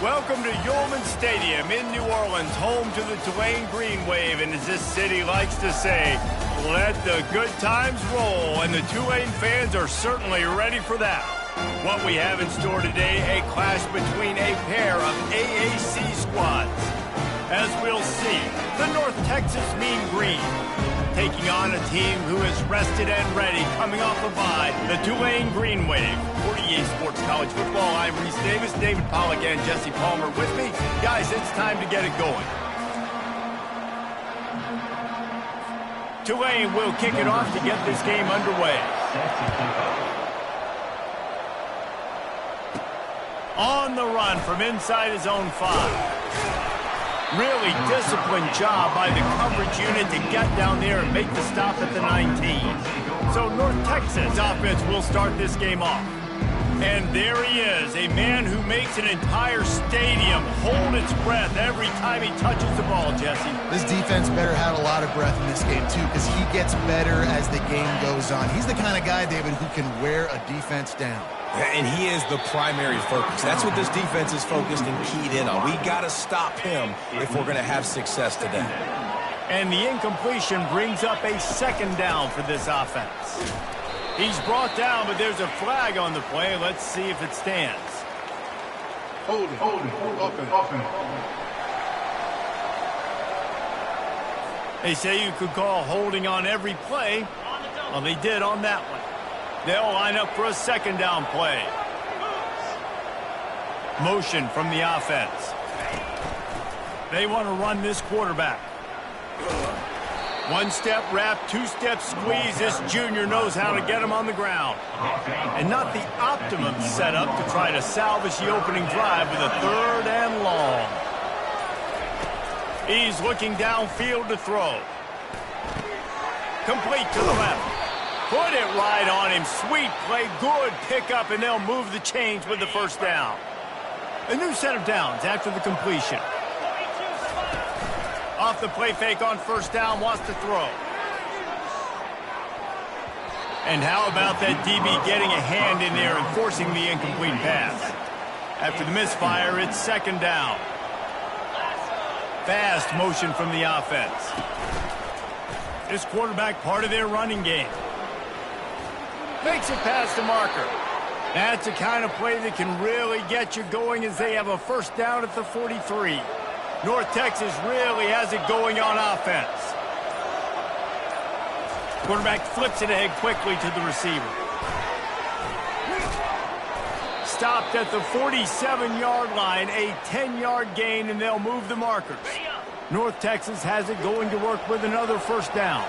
Welcome to Yulman Stadium in New Orleans, home to the Tulane Green Wave, and as this city likes to say, let the good times roll, and the Tulane fans are certainly ready for that. What we have in store today, a clash between a pair of AAC squads. As we'll see, the North Texas Mean Green taking on a team who is rested and ready, coming off a bye, the Tulane Green Wave. 48 Sports College Football, I'm Reese Davis, David Pollack and Jesse Palmer with me. Guys, it's time to get it going. Tulane will kick it off to get this game underway. On the run from inside his own 5. Really disciplined job by the coverage unit to get down there and make the stop at the 19. So North Texas offense will start this game off. And there he is, a man who makes an entire stadium hold its breath every time he touches the ball, Jesse. This defense better have a lot of breath in this game, too, because he gets better as the game goes on. He's the kind of guy, David, who can wear a defense down. And he is the primary focus. That's what this defense is focused and keyed in on. We got to stop him if we're going to have success today. And the incompletion brings up a second down for this offense. He's brought down, but there's a flag on the play. Let's see if it stands. Holding. They say you could call holding on every play. Well, they did on that one. They'll line up for a second down play. Motion from the offense. They want to run this quarterback. One-step wrap, two-step squeeze. This junior knows how to get him on the ground. And not the optimum setup to try to salvage the opening drive with a third and long. He's looking downfield to throw. Complete to the left. Put it right on him. Sweet play, good pickup, and they'll move the chains with the first down. A new set of downs after the completion. Off the play fake on first down, wants to throw. And how about that DB getting a hand in there and forcing the incomplete pass? After the misfire, it's second down. Fast motion from the offense. This quarterback part of their running game. Makes it past the marker. That's the kind of play that can really get you going as they have a first down at the 43. North Texas really has it going on offense. Quarterback flips it ahead quickly to the receiver. Stopped at the 47-yard line, a 10-yard gain, and they'll move the markers. North Texas has it going to work with another first down.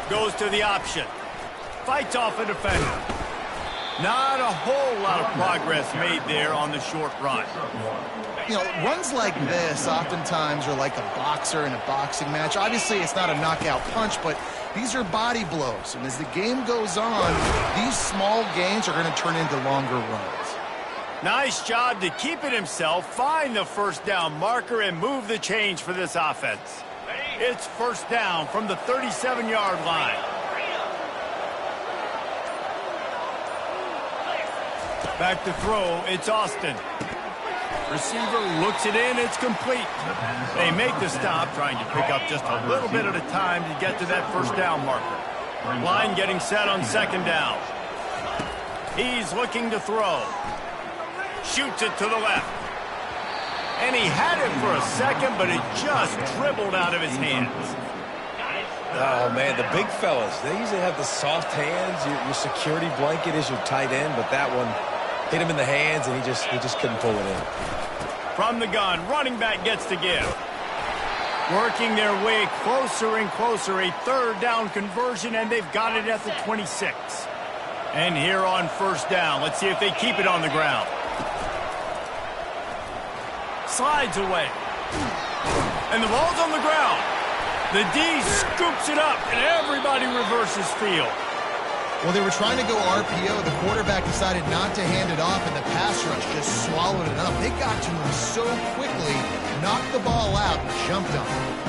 Goes to the option. Fights off a defender. Not a whole lot of progress made there on the short run. You know, runs like this oftentimes are like a boxer in a boxing match. Obviously, it's not a knockout punch, but these are body blows. And as the game goes on, these small gains are going to turn into longer runs. Nice job to keep it himself, find the first down marker, and move the chains for this offense. It's first down from the 37-yard line. Back to throw, it's Austin. Receiver looks it in, it's complete. They make the stop, trying to pick up just a little bit at a time to get to that first down marker. Line getting set on second down. He's looking to throw. Shoots it to the left. And he had it for a second, but it just dribbled out of his hands. Oh, man, the big fellas, they usually have the soft hands. Your security blanket is your tight end, but that one hit him in the hands, and he just couldn't pull it in. From the gun, running back gets to give. Working their way closer and closer, a third down conversion, and they've got it at the 26. And here on first down, let's see if they keep it on the ground. Slides away. And the ball's on the ground. The D scoops it up, and everybody reverses field. Well, they were trying to go RPO. The quarterback decided not to hand it off, and the pass rush just swallowed it up. They got to him so quickly, knocked the ball out, and jumped on it.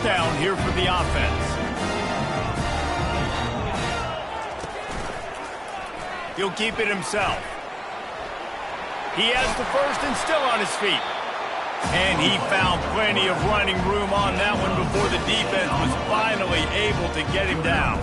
down here for the offense. He'll keep it himself. He has the first and still on his feet. And he found plenty of running room on that one before the defense was finally able to get him down.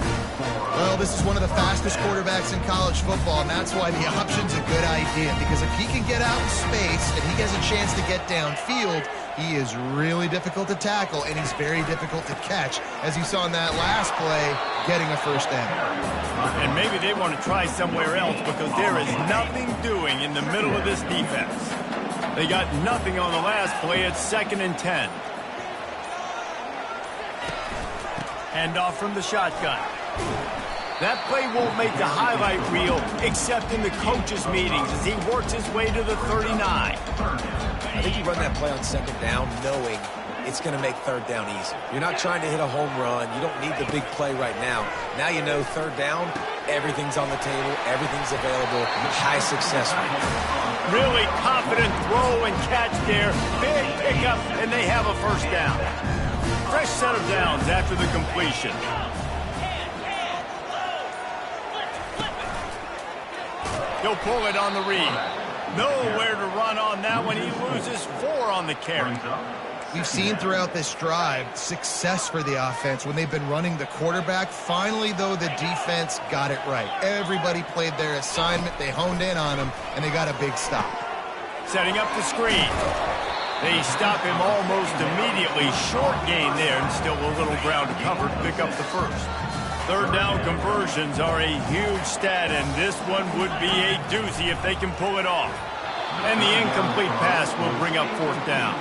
Well, this is one of the fastest quarterbacks in college football, and that's why the option's a good idea. Because if he can get out in space and he has a chance to get downfield, he is really difficult to tackle, and he's very difficult to catch, as you saw in that last play, getting a first down. And maybe they want to try somewhere else because there is nothing doing in the middle of this defense. They got nothing on the last play. It's 2nd and 10. Handoff from the shotgun. That play won't make the highlight reel except in the coaches' meetings as he works his way to the 39. I think you run that play on 2nd down knowing it's going to make 3rd down easy. You're not trying to hit a home run. You don't need the big play right now. Now you know 3rd down, everything's on the table, everything's available, high success rate. Really confident throw and catch there. Big pickup, and they have a first down. Fresh set of downs after the completion. He'll pull it on the read. Nowhere to run on that one. He loses 4 on the carry. We've seen throughout this drive success for the offense when they've been running the quarterback. Finally, though, the defense got it right. Everybody played their assignment. They honed in on him, and they got a big stop. Setting up the screen. They stop him almost immediately. Short gain there, and still a little ground to cover to pick up the first. 3rd down conversions are a huge stat, and this one would be a doozy if they can pull it off. And the incomplete pass will bring up 4th down.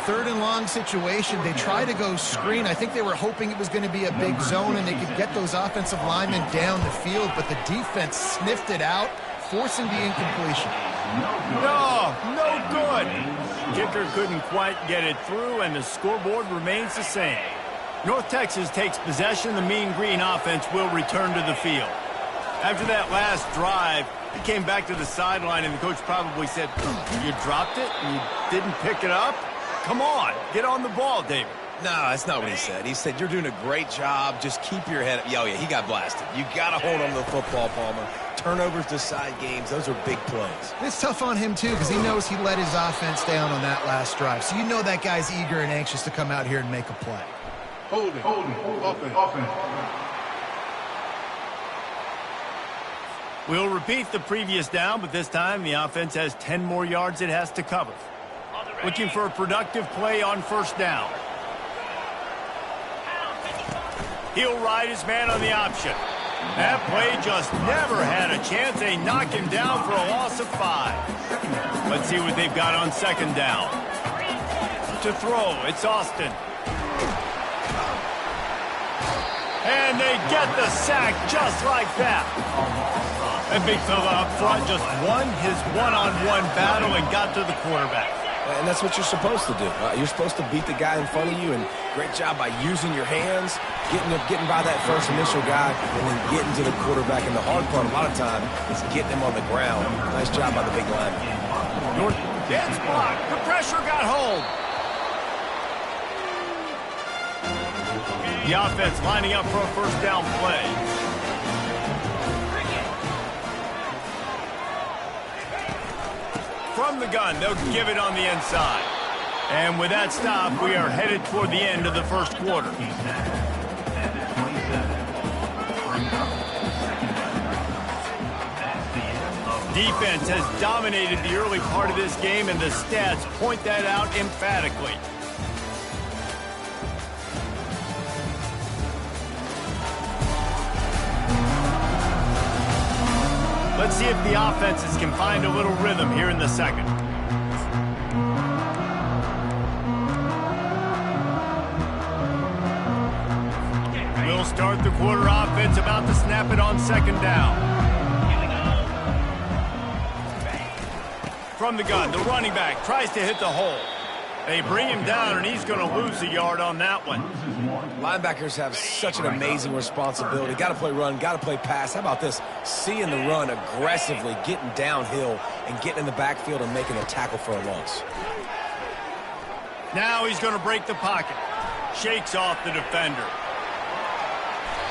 3rd and long situation. They try to go screen. I think they were hoping it was going to be a big zone and they could get those offensive linemen down the field, but the defense sniffed it out, forcing the incompletion. No good. Kicker couldn't quite get it through, and the scoreboard remains the same. North Texas takes possession. The Mean Green offense will return to the field. After that last drive, he came back to the sideline, and the coach probably said, "You dropped it and you didn't pick it up? Come on, get on the ball, David." No, that's not what he said. He said, "You're doing a great job. Just keep your head up." Oh, yeah, he got blasted. You got to hold on to the football, Palmer. Turnovers decide games. Those are big plays. It's tough on him, too, because he knows he let his offense down on that last drive. So you know that guy's eager and anxious to come out here and make a play. Holding. Offense. We'll repeat the previous down, but this time the offense has 10 more yards it has to cover. Looking for a productive play on 1st down. He'll ride his man on the option. That play just never had a chance. They knock him down for a loss of 5. Let's see what they've got on 2nd down. To throw, it's Austin. And they get the sack just like that. That big fella up front just won his one-on-one battle and got to the quarterback. And that's what you're supposed to do. You're supposed to beat the guy in front of you, and great job by using your hands, getting by that first initial guy, and then getting to the quarterback. And the hard part a lot of time is getting him on the ground. Nice job by the big lineman. North gets blocked. The pressure got hold. The offense lining up for a 1st down play. From the gun, they'll give it on the inside. And with that stop, we are headed toward the end of the 1st quarter. Defense has dominated the early part of this game, and the stats point that out emphatically. Let's see if the offenses can find a little rhythm here in the 2nd. We'll start the quarter offense about to snap it on 2nd down. From the gun, the running back tries to hit the hole. They bring him down, and he's going to lose a yard on that one. Linebackers have such an amazing responsibility. Got to play run, got to play pass. How about this? Seeing the run aggressively, getting downhill, and getting in the backfield and making a tackle for a loss. Now he's going to break the pocket. shakes off the defender.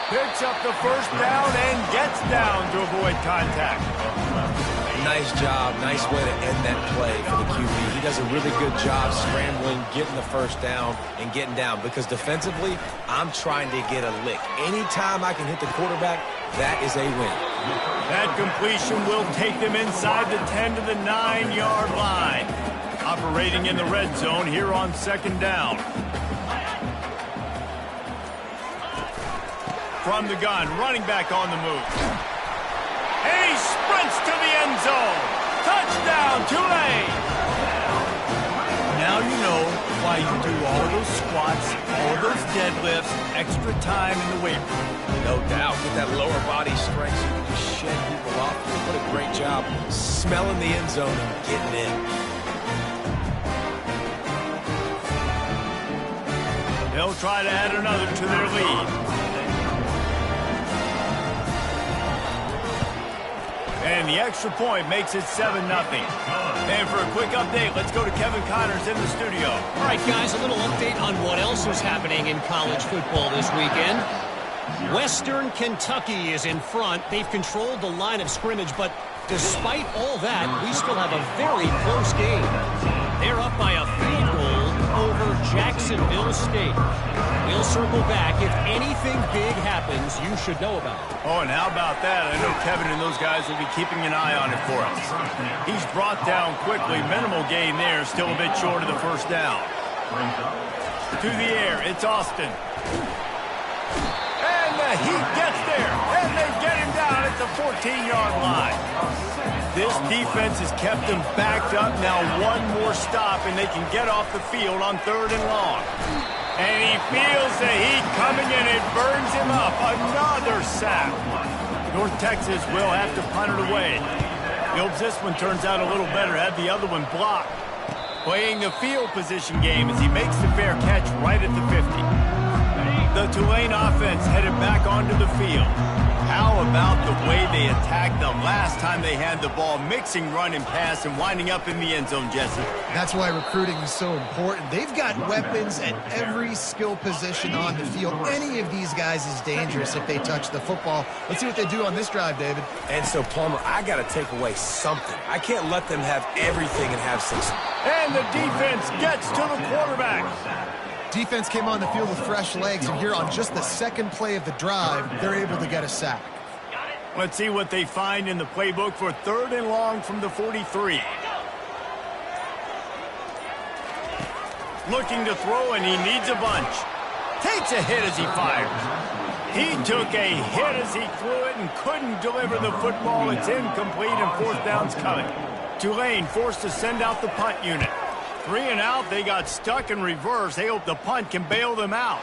Picks up the first down and gets down to avoid contact. Nice job. Nice way to end that play for the QB. He does a really good job scrambling, getting the first down, and getting down. Because defensively, I'm trying to get a lick. Anytime I can hit the quarterback, that is a win. That completion will take them inside the 10 to the 9-yard line. Operating in the red zone here on second down. From the gun, running back on the move. And he sprints to the end zone. Touchdown, Tulane! Now you know why you do all of those squats, all of those deadlifts, extra time in the weight room. No doubt. With that lower body strength, you can just shed people off. What a great job smelling the end zone and getting in. They'll try to add another to their lead. And the extra point makes it 7-0. And for a quick update, let's go to Kevin Connors in the studio. All right, guys, a little update on what else is happening in college football this weekend. Western Kentucky is in front. They've controlled the line of scrimmage, but despite all that, we still have a very close game. They're up by a field goal over Jacksonville State. We'll circle back. If anything big happens, you should know about it. Oh, and how about that? I know Kevin and those guys will be keeping an eye on it for us. He's brought down quickly. Minimal gain there. Still a bit short of the first down. To the air. It's Austin. And the Heat gets there. And they get him down at the 14-yard line. This defense has kept them backed up. Now one more stop, and they can get off the field on 3rd and long. And he feels the heat coming in. It burns him up. Another sack. North Texas will have to punt it away. Hopes this one turns out a little better. Had the other one blocked. Playing the field position game as he makes the fair catch right at the 50. The Tulane offense headed back onto the field. How about the way they attacked the last time they had the ball, mixing run and pass and winding up in the end zone, Jesse? That's why recruiting is so important. They've got weapons at every skill position on the field. Any of these guys is dangerous if they touch the football. Let's see what they do on this drive, David. And so, Palmer, I got to take away something. I can't let them have everything and have six. And the defense gets to the quarterback. Defense came on the field with fresh legs, and here on just the second play of the drive, they're able to get a sack. Let's see what they find in the playbook for 3rd and long from the 43. Looking to throw, and he needs a bunch. Takes a hit as he fires. He took a hit as he threw it and couldn't deliver the football. It's incomplete, and 4th down's coming. Tulane forced to send out the punt unit. 3 and out, they got stuck in reverse. They hope the punt can bail them out.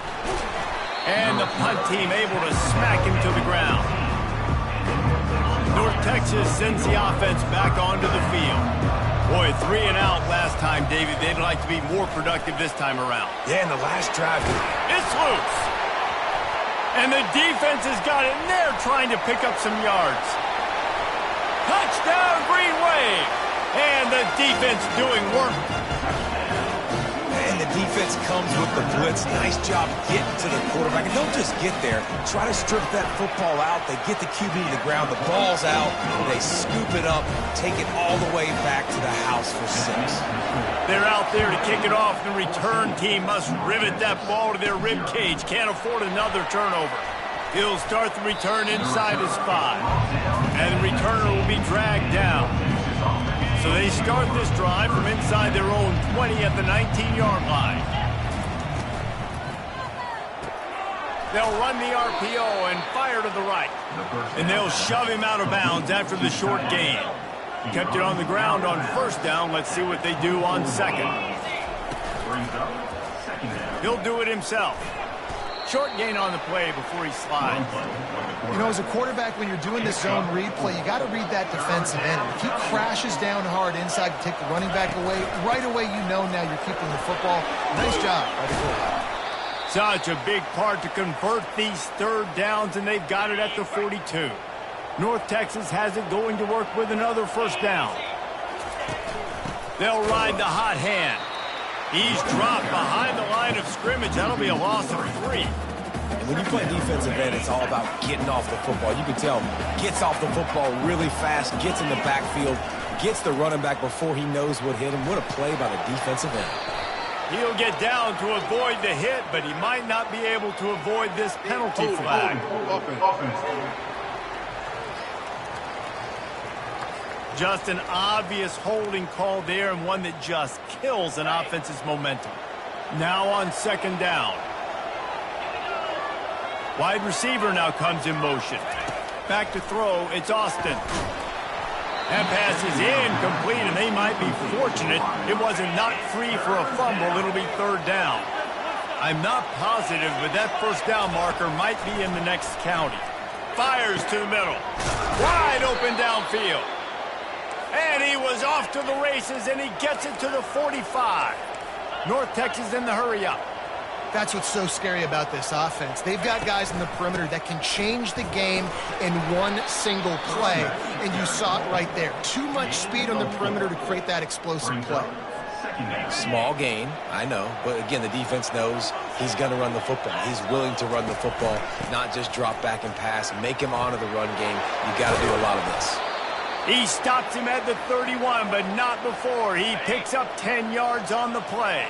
And the punt team able to smack him to the ground. North Texas sends the offense back onto the field. Boy, 3 and out last time, David. They'd like to be more productive this time around. Yeah, in the last drive. It's loose. And the defense has got it, and they're trying to pick up some yards. Touchdown, Green Wave. And the defense doing work. And the defense comes with the blitz. Nice job getting to the quarterback. And don't just get there. Try to strip that football out. They get the QB to the ground. The ball's out. They scoop it up, take it all the way back to the house for 6. They're out there to kick it off. The return team must rivet that ball to their rib cage. Can't afford another turnover. He'll start the return inside his 5. And the returner will be dragged down. So they start this drive from inside their own 20 at the 19-yard line. They'll run the RPO and fire to the right. And they'll shove him out of bounds after the short gain. Kept it on the ground on 1st down. Let's see what they do on 2nd. He'll do it himself. Short gain on the play before he slides. You know, as a quarterback, when you're doing this zone read play, you got to read that defensive end. If he crashes down hard inside to take the running back away, right away you know now you're keeping the football. Nice job by the quarterback. Such a big part to convert these 3rd downs, and they've got it at the 42. North Texas has it going to work with another 1st down. They'll ride the hot hand. He's dropped behind the line of scrimmage. That'll be a loss of 3. And when you play defensive end, it's all about getting off the football. You can tell, gets off the football really fast, gets in the backfield, gets the running back before he knows what hit him. What a play by the defensive end. He'll get down to avoid the hit, but he might not be able to avoid this penalty flag. Just an obvious holding call there, and one that just kills an offense's momentum. Now on 2nd down. Wide receiver now comes in motion. Back to throw, it's Austin. That pass is incomplete, and they might be fortunate it wasn't knocked free for a fumble. It'll be 3rd down. I'm not positive, but that 1st down marker might be in the next county. Fires to the middle. Wide open downfield. And he was off to the races, and he gets it to the 45. North Texas in the hurry-up. That's what's so scary about this offense. They've got guys in the perimeter that can change the game in one single play. And you saw it right there. Too much speed on the perimeter to create that explosive play. Small gain, I know. But again, the defense knows he's going to run the football. He's willing to run the football, not just drop back and pass. Make him honor the run game. You got to do a lot of this. He stops him at the 31, but not before. He picks up 10 yards on the play.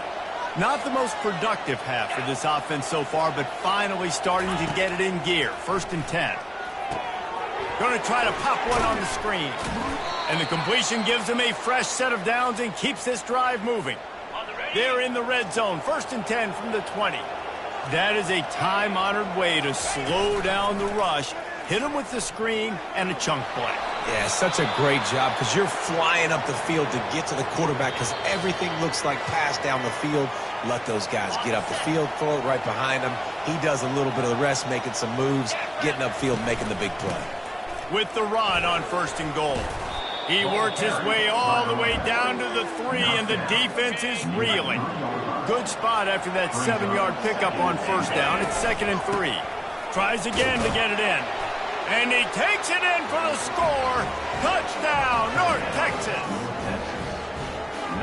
Not the most productive half for this offense so far, but finally starting to get it in gear. 1st and 10. Going to try to pop one on the screen. And the completion gives him a fresh set of downs and keeps this drive moving. They're in the red zone. 1st and 10 from the 20. That is a time-honored way to slow down the rush, hit him with the screen, and a chunk play. Yeah, such a great job because you're flying up the field to get to the quarterback because everything looks like pass down the field. Let those guys get up the field, throw it right behind him. He does a little bit of the rest, making some moves, getting upfield, making the big play. With the run on 1st and goal. He works his way all the way down to the 3, and the defense is reeling. Good spot after that 7-yard pickup on 1st down. It's 2nd and 3. Tries again to get it in. And he takes it in for the score. Touchdown, North Texas.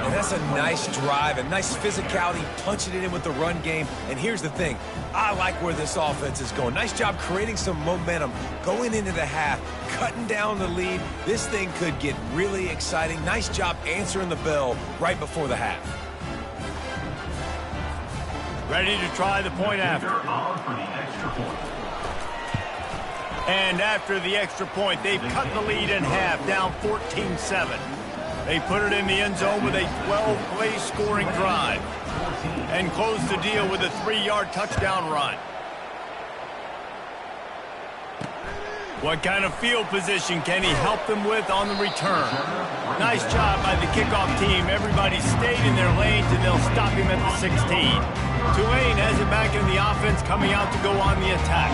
And that's a nice drive, a nice physicality, punching it in with the run game. And here's the thing. I like where this offense is going. Nice job creating some momentum, going into the half, cutting down the lead. This thing could get really exciting. Nice job answering the bell right before the half. Ready to try the point after. And after the extra point, they've cut the lead in half, down 14-7. They put it in the end zone with a 12-play scoring drive and close the deal with a 3-yard touchdown run. What kind of field position can he help them with on the return? Nice job by the kickoff team. Everybody stayed in their lanes, and they'll stop him at the 16. Tulane has it back in the offense, coming out to go on the attack.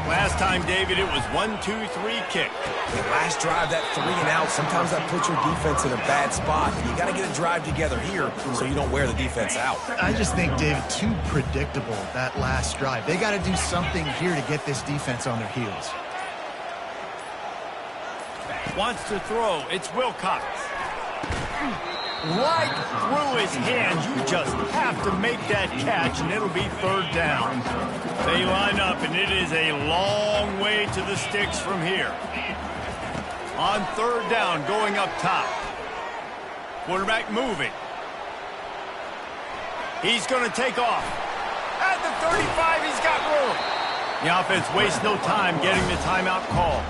Last time, David, it was 1-2-3 kick. The last drive, that 3 and out, sometimes that puts your defense in a bad spot. You got to get a drive together here so you don't wear the defense out. I just think, David, too predictable, that last drive. They got to do something here to get this defense on their heels. Wants to throw. It's Wilcox. Right through his hands. You just have to make that catch, and it'll be 3rd down. They line up, and it is a long way to the sticks from here. On 3rd down, going up top. Quarterback moving. He's going to take off. At the 35, he's got room. The offense wastes no time getting the timeout call.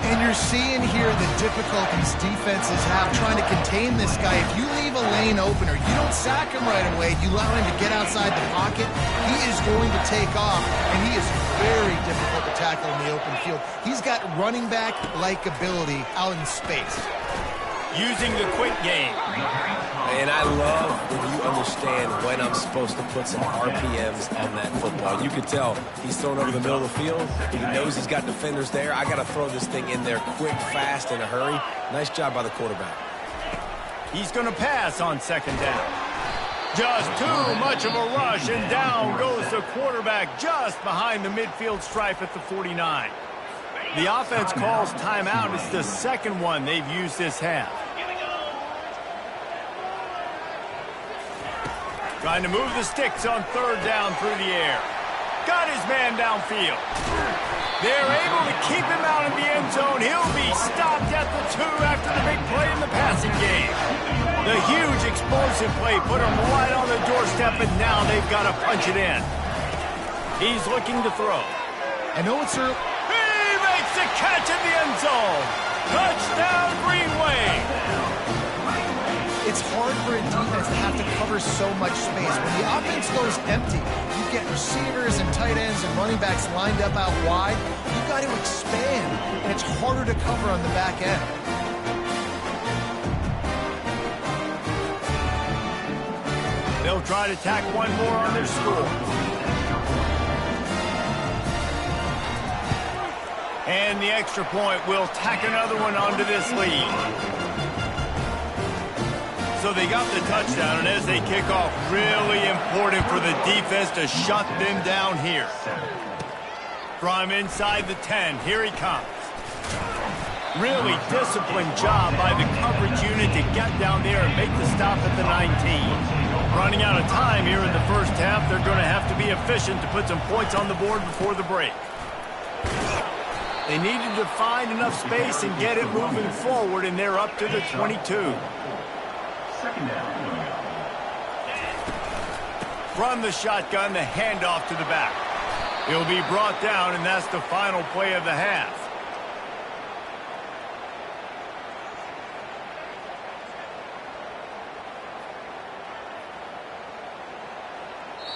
And you're seeing here the difficulties defenses have trying to contain this guy. If you leave a lane open or you don't sack him right away, you allow him to get outside the pocket, he is going to take off, and he is very difficult to tackle in the open field. He's got running back-like ability out in space. Using the quick game. And I love when you understand when I'm supposed to put some RPMs on that football. You can tell he's thrown over the middle of the field. He knows he's got defenders there. I got to throw this thing in there quick, fast, in a hurry. Nice job by the quarterback. He's going to pass on 2nd down. Just too much of a rush, and down goes the quarterback just behind the midfield stripe at the 49. The offense calls timeout. It's the 2nd one they've used this half. Trying to move the sticks on third down through the air. Got his man downfield. They're able to keep him out in the end zone. He'll be stopped at the 2 after the big play in the passing game. The huge explosive play put him right on the doorstep, and now they've got to punch it in. He's looking to throw. I know it's early. He makes the catch in the end zone. Touchdown, Green Wave. It's hard for a defense to have to cover so much space. When the offense goes empty, you get receivers and tight ends and running backs lined up out wide. You've got to expand, and it's harder to cover on the back end. They'll try to tack one more on their score. And the extra point will tack another one onto this lead. So they got the touchdown, and as they kick off, really important for the defense to shut them down here. From inside the 10, here he comes. Really disciplined job by the coverage unit to get down there and make the stop at the 19. Running out of time here in the first half, they're going to have to be efficient to put some points on the board before the break. They needed to find enough space and get it moving forward, and they're up to the 22. From the shotgun, the handoff to the back. He'll be brought down, and that's the final play of the half.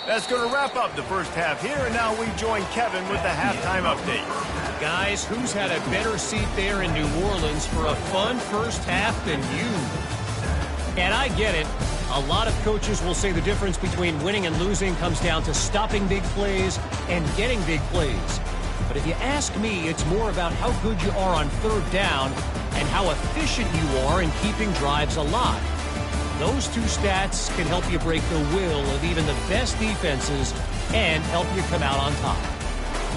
That's going to wrap up the first half here, and now we join Kevin with the halftime update. Guys, who's had a better seat there in New Orleans for a fun first half than you? And I get it. A lot of coaches will say the difference between winning and losing comes down to stopping big plays and getting big plays. But if you ask me, it's more about how good you are on third down and how efficient you are in keeping drives alive. Those two stats can help you break the will of even the best defenses and help you come out on top.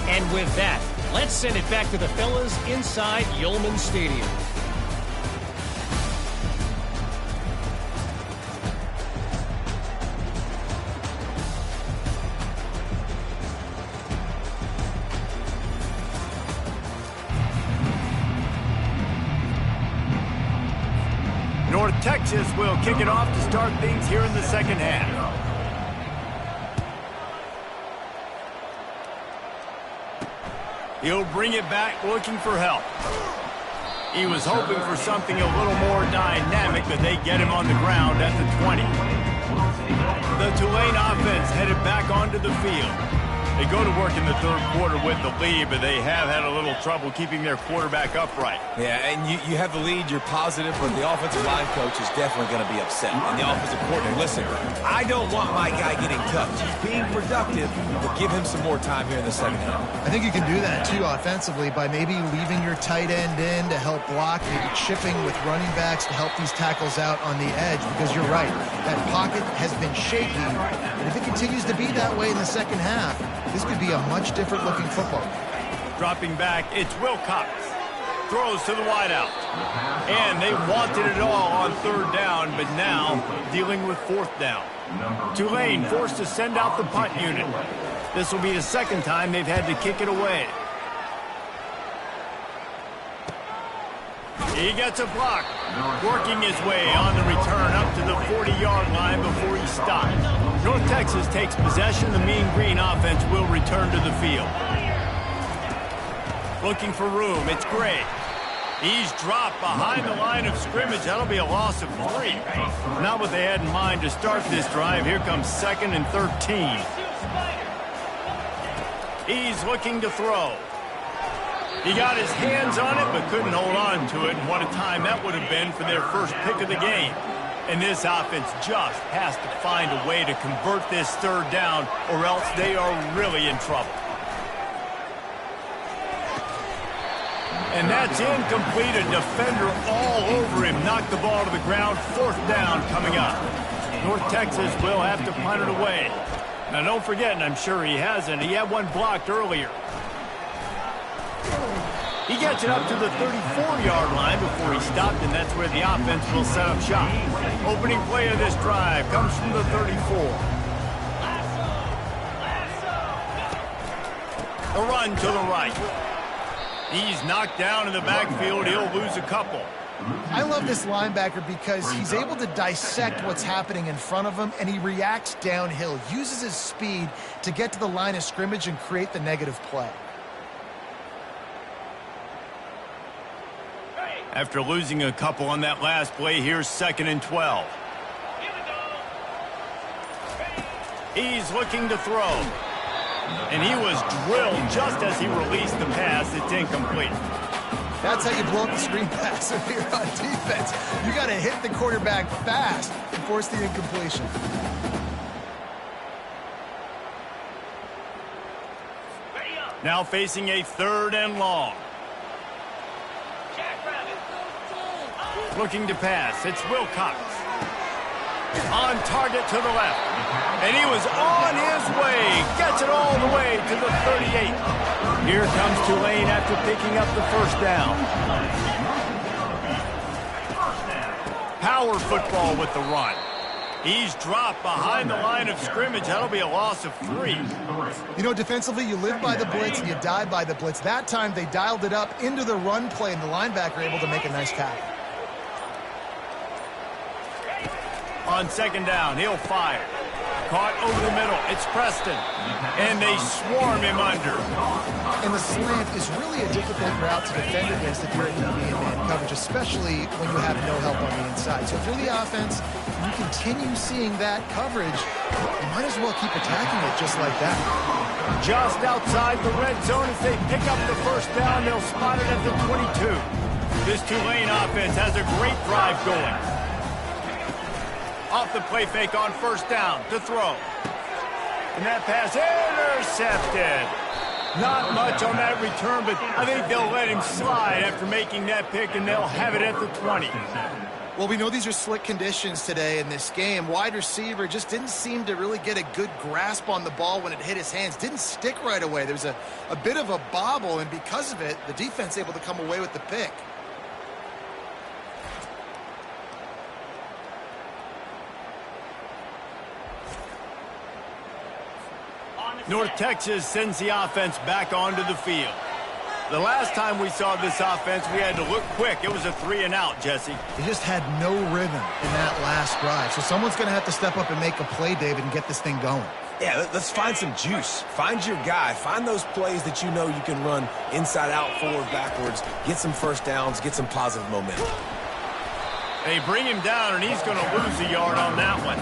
And with that, let's send it back to the fellas inside Yulman Stadium. North Texas will kick it off to start things here in the second half. He'll bring it back looking for help. He was hoping for something a little more dynamic, but they get him on the ground at the 20. The Tulane offense headed back onto the field. They go to work in the third quarter with the lead, but they have had a little trouble keeping their quarterback upright. Yeah, and you have the lead, you're positive, but the offensive line coach is definitely going to be upset. And the offensive coordinator, listen, I don't want my guy getting touched. He's being productive, but give him some more time here in the second half. I think you can do that, too, offensively, by maybe leaving your tight end in to help block, maybe chipping with running backs to help these tackles out on the edge, because you're right, that pocket has been shaky, and if it continues to be that way in the second half, this could be a much different looking football. Dropping back, it's Wilcox. Throws to the wideout. And they wanted it all on third down, but now dealing with fourth down. Tulane forced to send out the punt unit. This will be the second time they've had to kick it away. He gets a block, working his way on the return up to the 40-yard line before he stopped. North Texas takes possession. The Mean Green offense will return to the field. Looking for room. It's Gray. He's dropped behind the line of scrimmage. That'll be a loss of 3. Not what they had in mind to start this drive. Here comes 2nd and 13. He's looking to throw. He got his hands on it, but couldn't hold on to it. And what a time that would have been for their first pick of the game. And this offense just has to find a way to convert this third down, or else they are really in trouble. And that's incomplete. A defender all over him. Knocked the ball to the ground. Fourth down coming up. North Texas will have to punt it away. Now, don't forget, and I'm sure he hasn't, he had one blocked earlier. He gets it up to the 34-yard line before he stopped, and that's where the offense will set up shop. Opening play of this drive comes from the 34. The run to the right. He's knocked down in the backfield. He'll lose a couple. I love this linebacker because he's able to dissect what's happening in front of him, and he reacts downhill, uses his speed to get to the line of scrimmage and create the negative play. After losing a couple on that last play, here's 2nd and 12. He's looking to throw. And he was drilled just as he released the pass. It's incomplete. That's how you blow up the screen pass if you're on defense. You got to hit the quarterback fast and force the incompletion. Now facing a 3rd and long. Looking to pass. It's Wilcox. On target to the left. And he was on his way. Gets it all the way to the 38. Here comes Tulane after picking up the 1st down. Power football with the run. He's dropped behind the line of scrimmage. That'll be a loss of 3. You know, defensively, you live by the blitz and you die by the blitz. That time, they dialed it up into the run play, and the linebacker able to make a nice tackle. On 2nd down, he'll fire. Caught over the middle. It's Preston. And they swarm him under. And the slant is really a difficult route to defend against if you're in man coverage, especially when you have no help on the inside. So if you're the offense and you continue seeing that coverage, you might as well keep attacking it just like that. Just outside the red zone as they pick up the 1st down. They'll spot it at the 22. This Tulane offense has a great drive going. Off the play fake on 1st down to throw. And that pass intercepted. Not much on that return, but I think they'll let him slide after making that pick, and they'll have it at the 20. Well, we know these are slick conditions today in this game. Wide receiver just didn't seem to really get a good grasp on the ball when it hit his hands. Didn't stick right away. There was a bit of a bobble, and because of it, the defense able to come away with the pick. North Texas sends the offense back onto the field. The last time we saw this offense, we had to look quick. It was a 3-and-out, Jesse. They just had no rhythm in that last drive. So someone's going to have to step up and make a play, David, and get this thing going. Yeah, let's find some juice. Find your guy. Find those plays that you know you can run inside out, forward, backwards. Get some 1st downs. Get some positive momentum. They bring him down, and he's going to lose a yard on that one.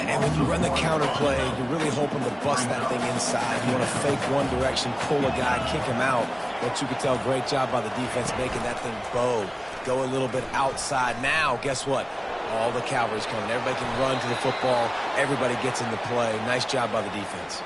And when you run the counter play, you're really hoping to bust that thing inside. You want to fake one direction, pull a guy, kick him out. But you can tell, great job by the defense making that thing bow. Go a little bit outside. Now, guess what? All the cavalry's coming. Everybody can run to the football. Everybody gets into play. Nice job by the defense.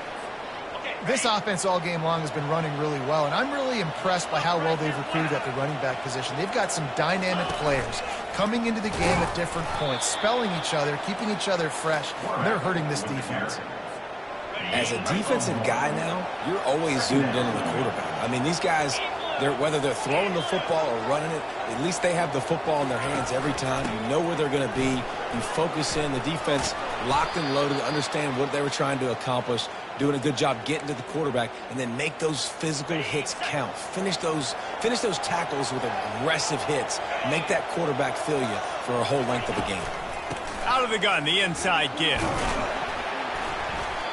This offense all game long has been running really well, and I'm really impressed by how well they've recruited at the running back position. They've got some dynamic players coming into the game at different points, spelling each other, keeping each other fresh, and they're hurting this defense. As a defensive guy now, you're always zoomed in on the quarterback. I mean, these guys, whether they're throwing the football or running it, at least they have the football in their hands every time. You know where they're going to be. You focus in. The defense locked and loaded, understand what they were trying to accomplish, doing a good job getting to the quarterback, and then make those physical hits count. Finish those tackles with aggressive hits. Make that quarterback feel you for a whole length of the game. Out of the gun, the inside give.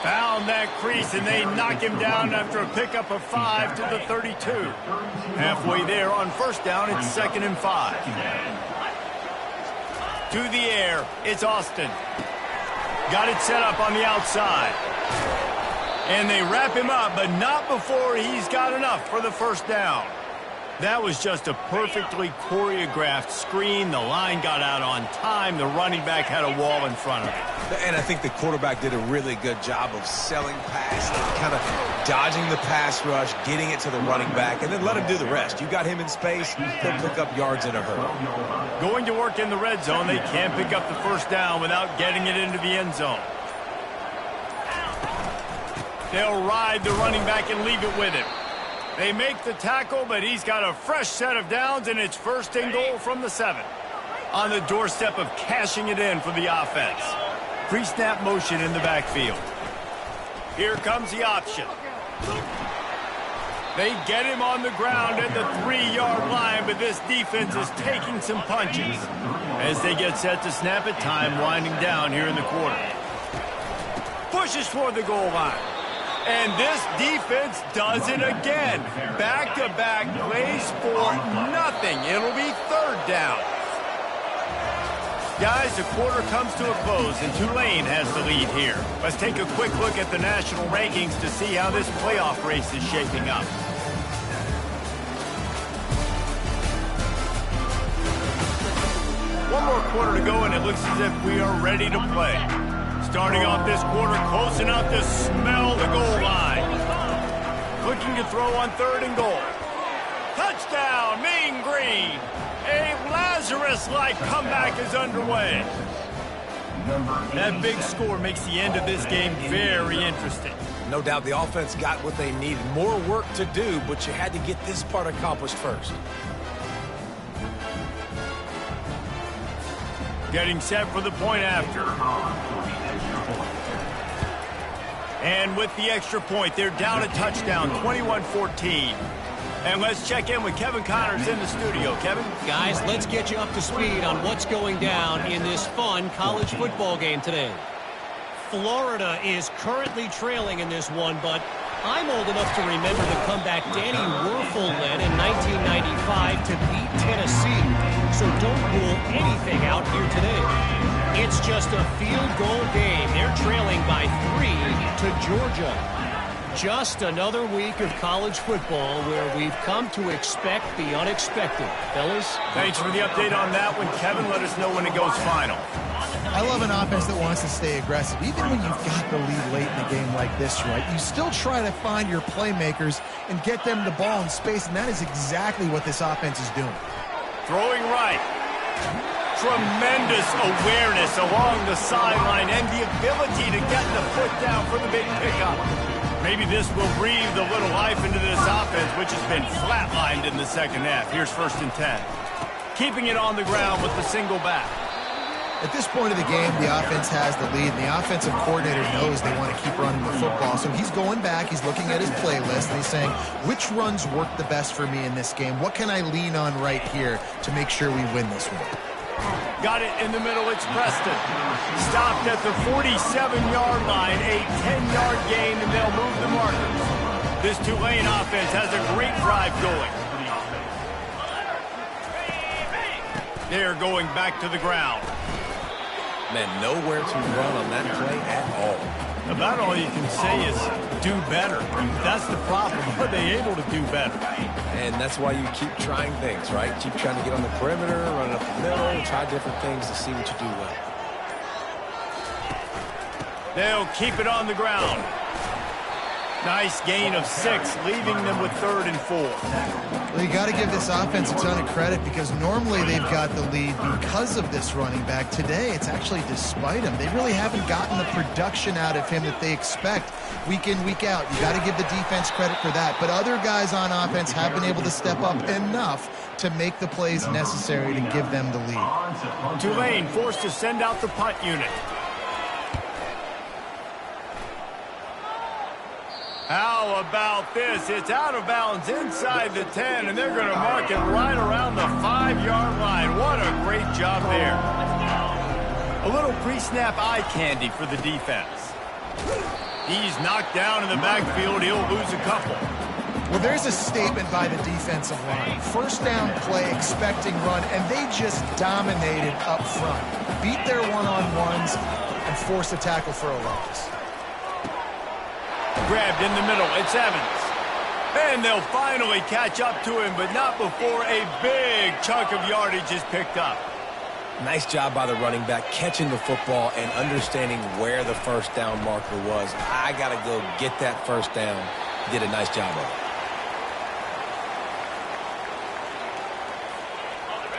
Found that crease, and they knock him down after a pickup of 5 to the 32. Halfway there on 1st down, it's 2nd and 5. To the air, it's Austin. Got it set up on the outside. And they wrap him up, but not before he's got enough for the 1st down. That was just a perfectly choreographed screen. The line got out on time. The running back had a wall in front of him. And I think the quarterback did a really good job of selling past and kind of dodging the pass rush, getting it to the running back, and then let him do the rest. You got him in space, he'll pick up yards in a hurry. Going to work in the red zone, they can't pick up the 1st down without getting it into the end zone. They'll ride the running back and leave it with him. They make the tackle, but he's got a fresh set of downs, and it's 1st and goal from the 7. On the doorstep of cashing it in for the offense. Pre-snap motion in the backfield. Here comes the option. They get him on the ground at the 3-yard line, but this defense is taking some punches. As they get set to snap it, time winding down here in the quarter. Pushes for the goal line. And this defense does it again. Back-to-back plays for nothing. It'll be 3rd down. Guys, the quarter comes to a close, and Tulane has the lead here. Let's take a quick look at the national rankings to see how this playoff race is shaping up. One more quarter to go, and it looks as if we are ready to play. Starting off this quarter close enough to smell the goal line. Looking to throw on 3rd and goal. Touchdown, Mean Green. A Lazarus-like comeback is underway. That big score makes the end of this game very interesting. No doubt the offense got what they needed. More work to do, but you had to get this part accomplished first. Getting set for the point after. And with the extra point, they're down a touchdown, 21-14. And let's check in with Kevin Connors in the studio. Kevin? Guys, let's get you up to speed on what's going down in this fun college football game today. Florida is currently trailing in this one, but I'm old enough to remember the comeback Danny Werfel led in 1995 to beat Tennessee. So don't rule anything out here today. It's just a field goal game. They're trailing by 3 to Georgia. Just another week of college football where we've come to expect the unexpected. Fellas? Thanks for the update on that one, Kevin. Let us know when it goes final. I love an offense that wants to stay aggressive. Even when you've got the lead late in a game like this, right, you still try to find your playmakers and get them the ball in space, and that is exactly what this offense is doing. Throwing right. Tremendous awareness along the sideline and the ability to get the foot down for the big pickup. Maybe this will breathe a little life into this offense, which has been flatlined in the second half. Here's 1st and 10. Keeping it on the ground with the single back. At this point of the game, the offense has the lead, and the offensive coordinator knows they want to keep running the football. So he's going back, he's looking at his playlist, and he's saying, which runs work the best for me in this game? What can I lean on right here to make sure we win this one? Got it in the middle, it's Preston. Stopped at the 47-yard line, a 10-yard gain, and they'll move the markers. This Tulane offense has a great drive going. They're going back to the ground. Man, nowhere to run on that play at all. About all you can say is do better. That's the problem. Are they able to do better? And that's why you keep trying things, right? Keep trying to get on the perimeter, run up the middle, try different things to see what you do well. They'll keep it on the ground. Nice gain of 6, leaving them with 3rd and 4. Well, you got to give this offense a ton of credit because normally they've got the lead because of this running back. Today, it's actually despite him. They really haven't gotten the production out of him that they expect week in, week out. You got to give the defense credit for that. But other guys on offense have been able to step up enough to make the plays necessary to give them the lead. Tulane forced to send out the punt unit. How about this? It's out of bounds inside the 10, and they're going to mark it right around the 5-yard line. What a great job there. A little pre-snap eye candy for the defense. He's knocked down in the backfield. He'll lose a couple. Well, there's a statement by the defensive line. 1st down play, expecting run, and they just dominated up front. Beat their one-on-ones and forced a tackle for a loss. Grabbed in the middle, it's Evans. And they'll finally catch up to him, but not before a big chunk of yardage is picked up. Nice job by the running back catching the football and understanding where the 1st down marker was. I got to go get that 1st down. Did a nice job of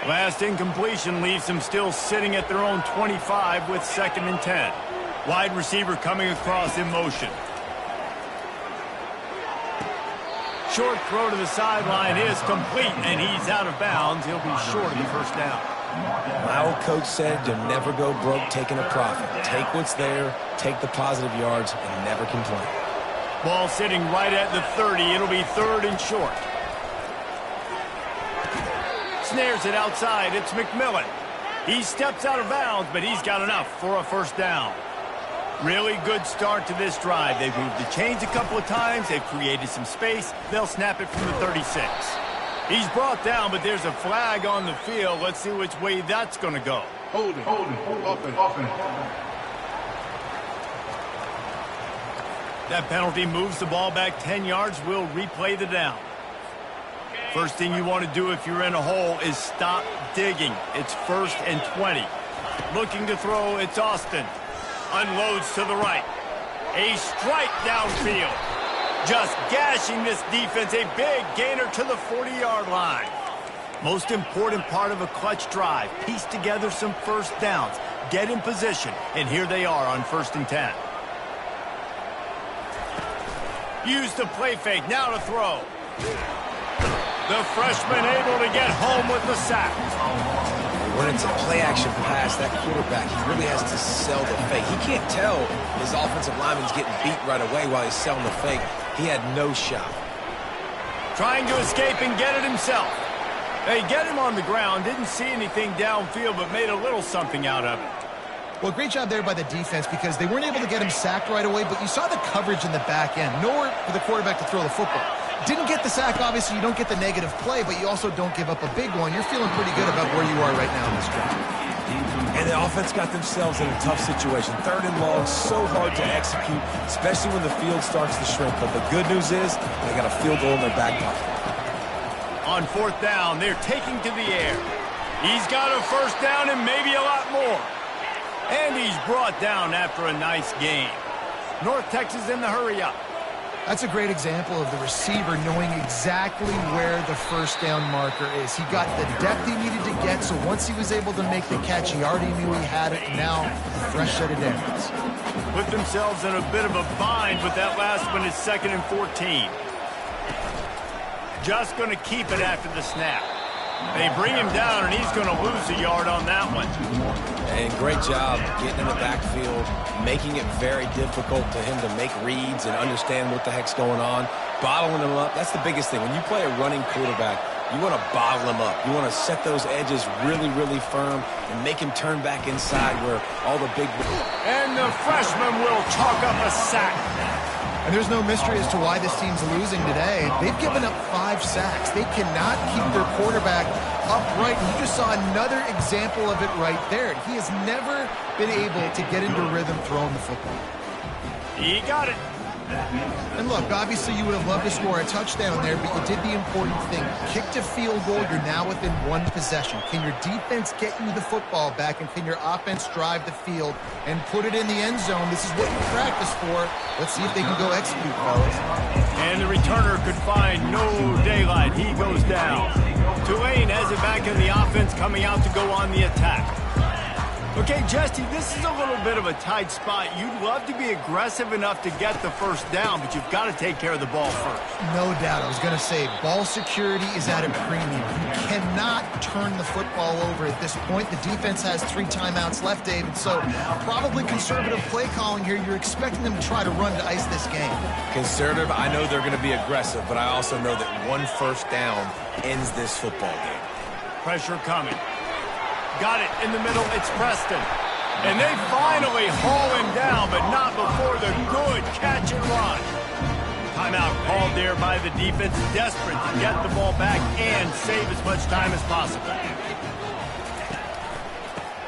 it. Last incompletion leaves them still sitting at their own 25 with 2nd and 10. Wide receiver coming across in motion. Short throw to the sideline is complete, and he's out of bounds. He'll be short of the 1st down. My old coach said you'll never go broke taking a profit. Take what's there, take the positive yards, and never complain. Ball sitting right at the 30. It'll be 3rd and short. Snares it outside. It's McMillan. He steps out of bounds, but he's got enough for a 1st down. Really good start to this drive. They've moved the chains a couple of times. They've created some space. They'll snap it from the 36. He's brought down, but there's a flag on the field. Let's see which way that's going to go. Holding. Offense. That penalty moves the ball back 10 yards. We'll replay the down. First thing you want to do if you're in a hole is stop digging. It's 1st and 20. Looking to throw, it's Austin. Unloads to the right. A strike downfield. Just gashing this defense. A big gainer to the 40-yard line. Most important part of a clutch drive. Piece together some 1st downs. Get in position. And here they are on 1st and 10. Use the play fake. Now to throw. The freshman able to get home with the sack. When it's a play-action pass, that quarterback, he really has to sell the fake. He can't tell his offensive lineman's getting beat right away while he's selling the fake. He had no shot. Trying to escape and get it himself. They get him on the ground. Didn't see anything downfield, but made a little something out of it. Well, great job there by the defense because they weren't able to get him sacked right away, but you saw the coverage in the back end. Nowhere for the quarterback to throw the football. Didn't get the sack, obviously. You don't get the negative play, but you also don't give up a big one. You're feeling pretty good about where you are right now in this drive. And the offense got themselves in a tough situation. 3rd and long, so hard to execute, especially when the field starts to shrink. But the good news is they got a field goal in their back pocket. On 4th down, they're taking to the air. He's got a 1st down and maybe a lot more. And he's brought down after a nice game. North Texas in the hurry-up. That's a great example of the receiver knowing exactly where the 1st down marker is. He got the depth he needed to get, so once he was able to make the catch, he already knew he had it, and now a fresh set of downs. Put themselves in a bit of a bind with that last one. It's 2nd and 14. Just going to keep it after the snap. They bring him down, and he's going to lose a yard on that one. And great job getting in the backfield, making it very difficult to him to make reads and understand what the heck's going on. Bottling him up, that's the biggest thing. When you play a running quarterback, you want to bottle him up. You want to set those edges really, really firm and make him turn back inside where all the big... And the freshman will chalk up a sack. And there's no mystery as to why this team's losing today. They've given up 5 sacks. They cannot keep their quarterback upright. And you just saw another example of it right there. He has never been able to get into rhythm throwing the football. He got it. And look, obviously you would have loved to score a touchdown there, but you did the important thing. Kicked a field goal, you're now within 1 possession. Can your defense get you the football back, and can your offense drive the field and put it in the end zone? This is what you practice for. Let's see if they can go execute, fellas. And the returner could find no daylight. He goes down. Tulane has it back in the offense, coming out to go on the attack. Okay, Jesse, this is a little bit of a tight spot. You'd love to be aggressive enough to get the 1st down, but you've got to take care of the ball first. No doubt. I was going to say, ball security is at a premium. You cannot turn the football over at this point. The defense has 3 timeouts left, David, so probably conservative play calling here. You're expecting them to try to run to ice this game. Conservative, I know they're going to be aggressive, but I also know that 1 1st down ends this football game. Pressure coming. Got it in the middle. It's Preston. And they finally haul him down, but not before the good catch and run. Timeout called there by the defense, desperate to get the ball back and save as much time as possible.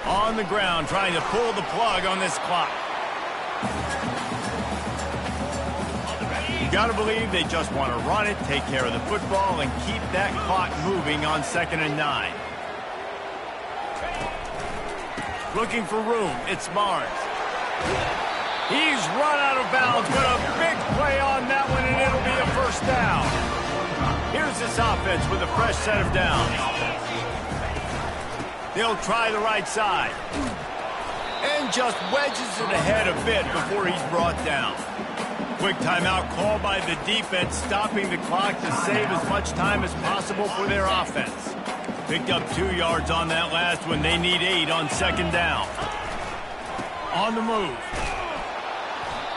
On the ground, trying to pull the plug on this clock. You got to believe they just want to run it, take care of the football, and keep that clock moving on 2nd and 9. Looking for room. It's Barnes. He's run out of bounds, but a big play on that one, and it'll be a 1st down. Here's this offense with a fresh set of downs. They'll try the right side. And just wedges it ahead a bit before he's brought down. Quick timeout called by the defense, stopping the clock to save as much time as possible for their offense. Picked up 2 yards on that last one. They need 8 on 2nd down. On the move.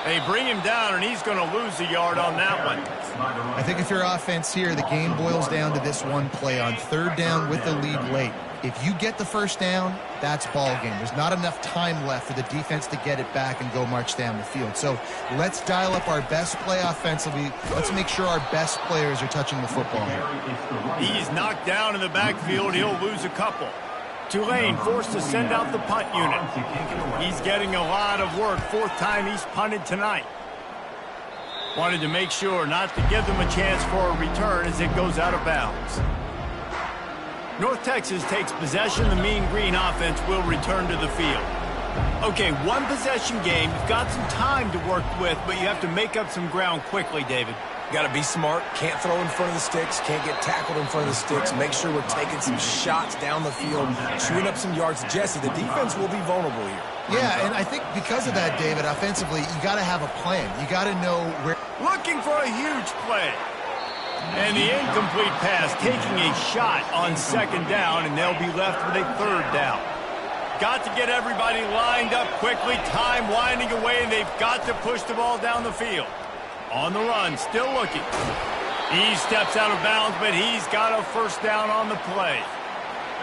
They bring him down, and he's going to lose a yard on that one. I think if you're offense here, the game boils down to this one play on third down with the lead late. If you get the first down, that's ball game. There's not enough time left for the defense to get it back and go march down the field. So let's dial up our best play offensively. Let's make sure our best players are touching the football here. He's knocked down in the backfield. He'll lose a couple. Tulane forced to send out the punt unit. He's getting a lot of work. Fourth time he's punted tonight. Wanted to make sure not to give them a chance for a return as it goes out of bounds. North Texas takes possession. The Mean Green offense will return to the field. Okay, one possession game. You've got some time to work with, but you have to make up some ground quickly, David. Got to be smart. Can't throw in front of the sticks. Can't get tackled in front of the sticks. Make sure we're taking some shots down the field, chewing up some yards. Jesse, the defense will be vulnerable here. Yeah, and I think because of that, David, offensively, you got to have a plan. You got to know where. Looking for a huge play. And the incomplete pass, taking a shot on second down, and they'll be left with a third down. Got to get everybody lined up quickly. Time winding away, and they've got to push the ball down the field. On the run, still looking. He steps out of bounds, but he's got a first down on the play.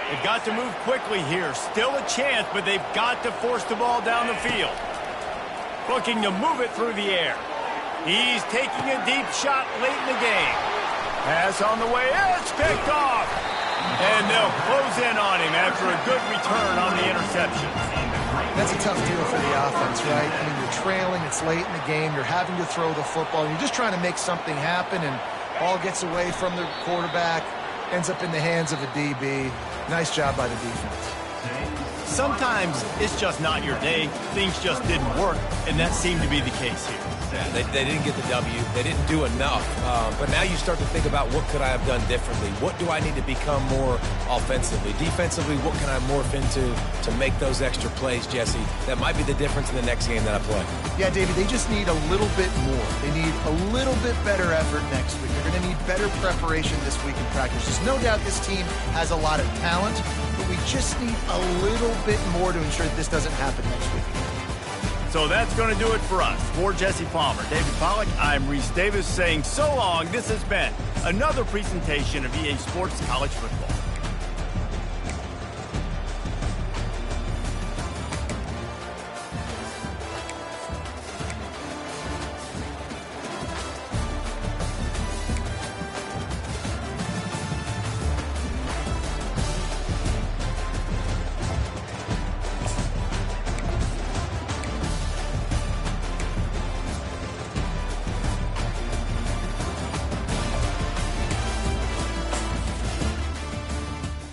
They've got to move quickly here. Still a chance, but they've got to force the ball down the field. Looking to move it through the air. He's taking a deep shot late in the game. Pass on the way. It's picked off. And they'll close in on him after a good return on the interception. That's a tough deal for the offense, right? I mean, you're trailing, it's late in the game, you're having to throw the football, you're just trying to make something happen, and ball gets away from the quarterback, ends up in the hands of a DB. Nice job by the defense. Sometimes it's just not your day. Things just didn't work, and that seemed to be the case here. Yeah, they didn't get the W. They didn't do enough. But now you start to think about what could I have done differently? What do I need to become more offensively? Defensively, what can I morph into to make those extra plays, Jesse? That might be the difference in the next game that I play. Yeah, David, they just need a little bit more. They need a little bit better effort next week. They're going to need better preparation this week in practice. There's no doubt this team has a lot of talent, but we just need a little bit more to ensure that this doesn't happen next week. So that's going to do it for us. For Jesse Palmer, David Pollack, I'm Reese Davis saying so long. This has been another presentation of EA Sports College Football.